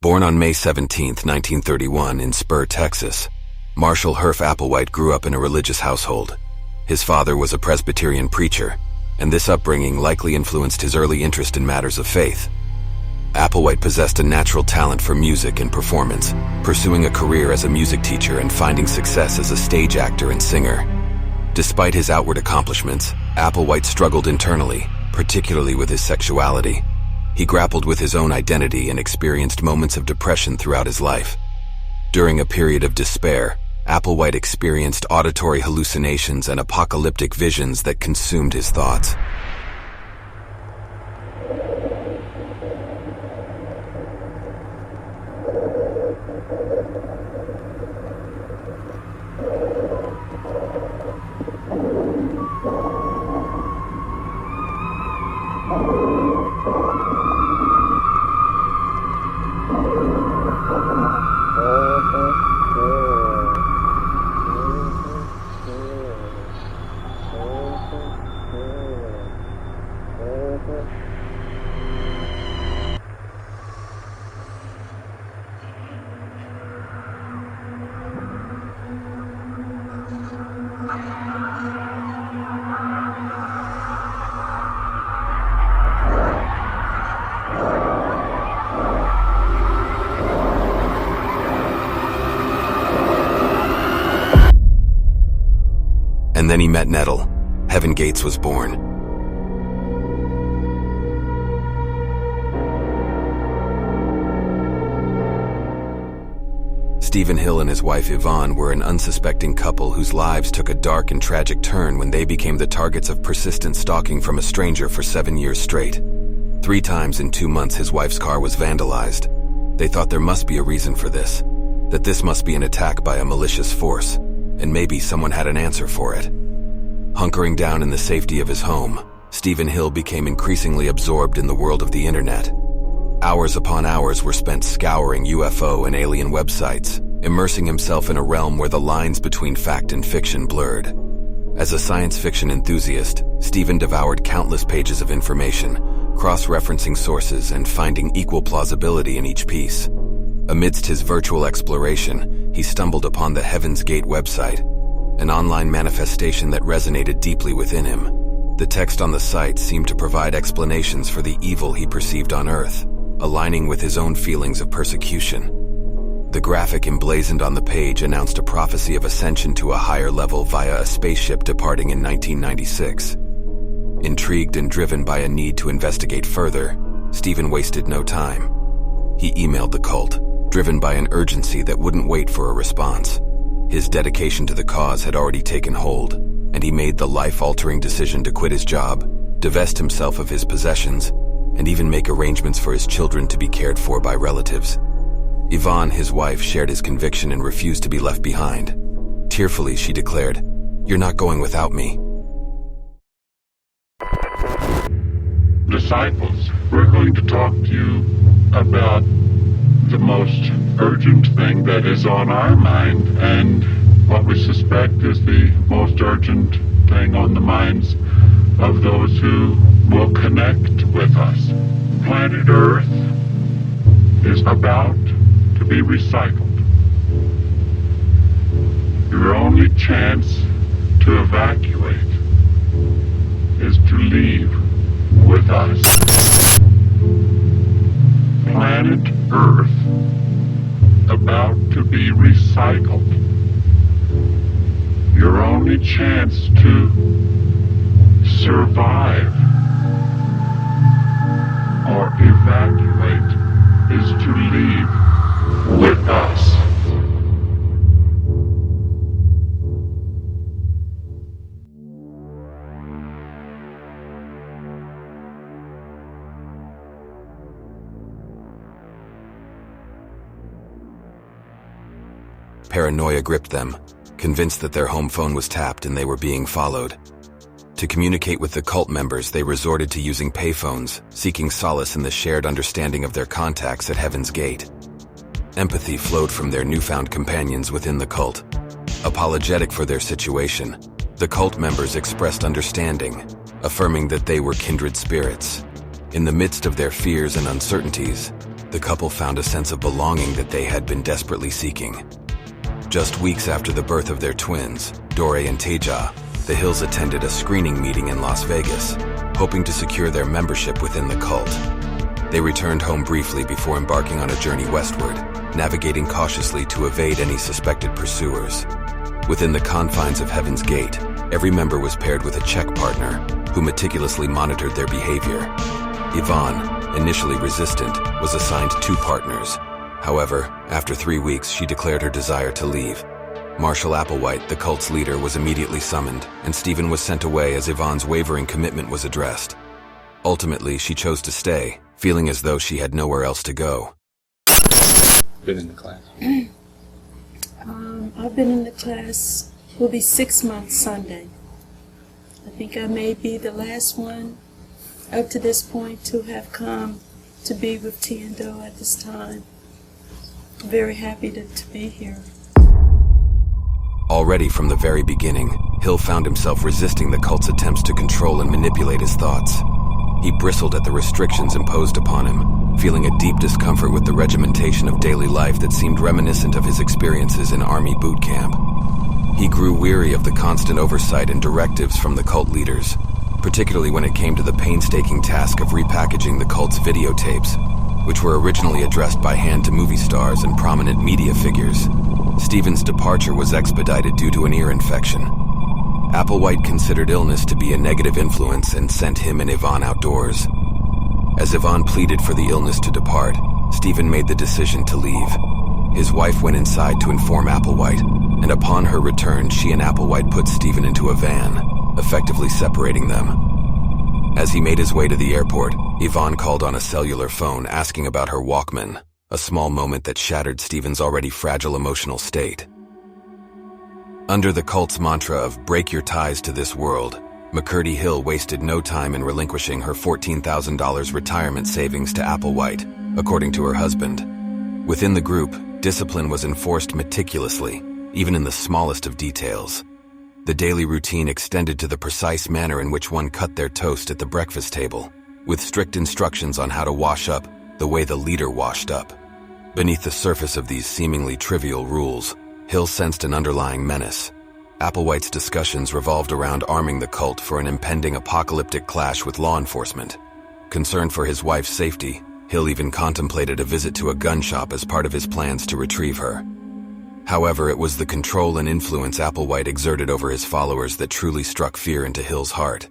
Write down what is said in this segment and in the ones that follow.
Born on May 17, 1931 in Spur, Texas, Marshall Herff Applewhite grew up in a religious household. His father was a Presbyterian preacher, and this upbringing likely influenced his early interest in matters of faith. Applewhite possessed a natural talent for music and performance, pursuing a career as a music teacher and finding success as a stage actor and singer. Despite his outward accomplishments, Applewhite struggled internally, particularly with his sexuality. He grappled with his own identity and experienced moments of depression throughout his life. During a period of despair, Applewhite experienced auditory hallucinations and apocalyptic visions that consumed his thoughts. And then he met Nettle. Heaven Gates was born. Yvonne Hill and his wife Yvonne were an unsuspecting couple whose lives took a dark and tragic turn when they became the targets of persistent stalking from a stranger for 7 years straight. 3 times in 2 months his wife's car was vandalized. They thought there must be a reason for this, that this must be an attack by a malicious force, and maybe someone had an answer for it. Hunkering down in the safety of his home, Yvonne Hill became increasingly absorbed in the world of the internet. Hours upon hours were spent scouring UFO and alien websites, immersing himself in a realm where the lines between fact and fiction blurred. As a science fiction enthusiast, Stephen devoured countless pages of information, cross-referencing sources and finding equal plausibility in each piece. Amidst his virtual exploration, he stumbled upon the Heaven's Gate website, an online manifestation that resonated deeply within him. The text on the site seemed to provide explanations for the evil he perceived on Earth, aligning with his own feelings of persecution. The graphic emblazoned on the page announced a prophecy of ascension to a higher level via a spaceship departing in 1996. Intrigued and driven by a need to investigate further, Stephen wasted no time. He emailed the cult, driven by an urgency that wouldn't wait for a response. His dedication to the cause had already taken hold, and he made the life-altering decision to quit his job, divest himself of his possessions, and even make arrangements for his children to be cared for by relatives. Yvonne, his wife, shared his conviction and refused to be left behind. Tearfully, she declared, "You're not going without me." Disciples, we're going to talk to you about the most urgent thing that is on our mind and what we suspect is the most urgent thing on the minds of those who will connect with us. Planet Earth is about to be recycled. Your only chance to evacuate is to leave with us. Planet Earth about to be recycled. Your only chance to survive or evacuate is to leave with us. Paranoia gripped them, convinced that their home phone was tapped and they were being followed. To communicate with the cult members, they resorted to using payphones, seeking solace in the shared understanding of their contacts at Heaven's Gate. Empathy flowed from their newfound companions within the cult. Apologetic for their situation, the cult members expressed understanding, affirming that they were kindred spirits. In the midst of their fears and uncertainties, the couple found a sense of belonging that they had been desperately seeking. Just weeks after the birth of their twins, Dore and Teja, the Hills attended a screening meeting in Las Vegas, hoping to secure their membership within the cult. They returned home briefly before embarking on a journey westward, navigating cautiously to evade any suspected pursuers. Within the confines of Heaven's Gate, every member was paired with a check partner who meticulously monitored their behavior. Yvonne, initially resistant, was assigned 2 partners. However, after 3 weeks, she declared her desire to leave. Marshal Applewhite, the cult's leader, was immediately summoned, and Stephen was sent away as Yvonne's wavering commitment was addressed. Ultimately, she chose to stay, feeling as though she had nowhere else to go. Been in the class? I've been in the class, will be 6 months Sunday. I think I may be the last one up to this point to have come to be with Tiendo at this time. I'm very happy to be here. Already from the very beginning, Hill found himself resisting the cult's attempts to control and manipulate his thoughts. He bristled at the restrictions imposed upon him, feeling a deep discomfort with the regimentation of daily life that seemed reminiscent of his experiences in Army boot camp. He grew weary of the constant oversight and directives from the cult leaders, particularly when it came to the painstaking task of repackaging the cult's videotapes, which were originally addressed by hand to movie stars and prominent media figures. Stephen's departure was expedited due to an ear infection. Applewhite considered illness to be a negative influence and sent him and Yvonne outdoors. As Yvonne pleaded for the illness to depart, Stephen made the decision to leave. His wife went inside to inform Applewhite, and upon her return, she and Applewhite put Stephen into a van, effectively separating them. As he made his way to the airport, Yvonne called on a cellular phone asking about her Walkman, a small moment that shattered Stephen's already fragile emotional state. Under the cult's mantra of break your ties to this world, McCurdy Hill wasted no time in relinquishing her $14,000 retirement savings to Applewhite, according to her husband. Within the group, discipline was enforced meticulously, even in the smallest of details. The daily routine extended to the precise manner in which one cut their toast at the breakfast table, with strict instructions on how to wash up the way the leader washed up. Beneath the surface of these seemingly trivial rules, Hill sensed an underlying menace. Applewhite's discussions revolved around arming the cult for an impending apocalyptic clash with law enforcement. Concerned for his wife's safety, Hill even contemplated a visit to a gun shop as part of his plans to retrieve her. However, it was the control and influence Applewhite exerted over his followers that truly struck fear into Hill's heart.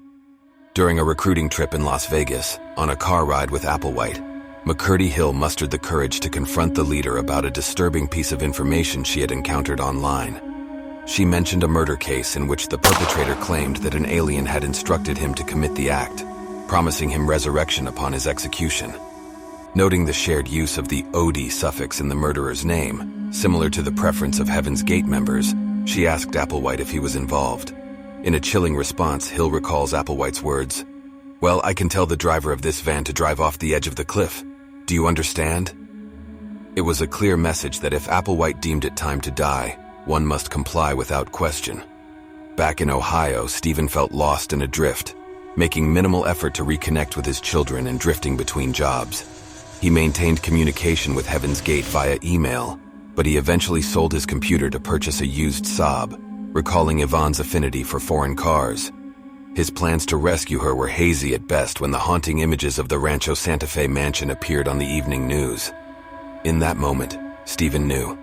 During a recruiting trip in Las Vegas, on a car ride with Applewhite, McCurdy Hill mustered the courage to confront the leader about a disturbing piece of information she had encountered online. She mentioned a murder case in which the perpetrator claimed that an alien had instructed him to commit the act, promising him resurrection upon his execution. Noting the shared use of the OD suffix in the murderer's name, similar to the preference of Heaven's Gate members, she asked Applewhite if he was involved. In a chilling response, Hill recalls Applewhite's words, "Well, I can tell the driver of this van to drive off the edge of the cliff. Do you understand?" It was a clear message that if Applewhite deemed it time to die, one must comply without question. Back in Ohio, Stephen felt lost and adrift, making minimal effort to reconnect with his children and drifting between jobs. He maintained communication with Heaven's Gate via email, but he eventually sold his computer to purchase a used Saab, recalling Yvonne's affinity for foreign cars. His plans to rescue her were hazy at best when the haunting images of the Rancho Santa Fe mansion appeared on the evening news. In that moment, Stephen knew.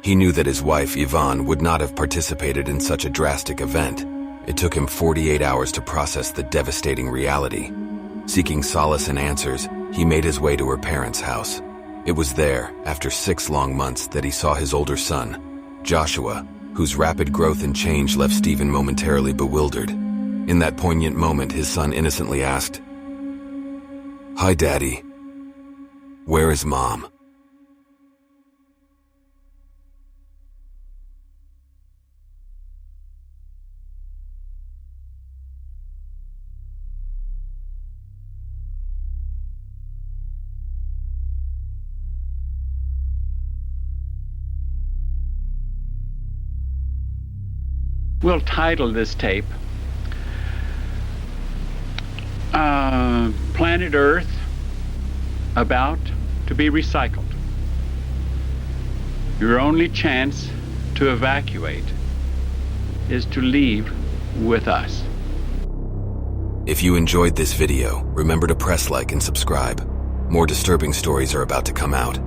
He knew that his wife, Yvonne, would not have participated in such a drastic event. It took him 48 hours to process the devastating reality. Seeking solace and answers, he made his way to her parents' house. It was there, after 6 long months, that he saw his older son, Joshua, whose rapid growth and change left Stephen momentarily bewildered. In that poignant moment, his son innocently asked, "Hi, Daddy. Where is Mom?" We'll title this tape Planet Earth About to be recycled. Your only chance to evacuate is to leave with us. If you enjoyed this video, remember to press like and subscribe. More disturbing stories are about to come out.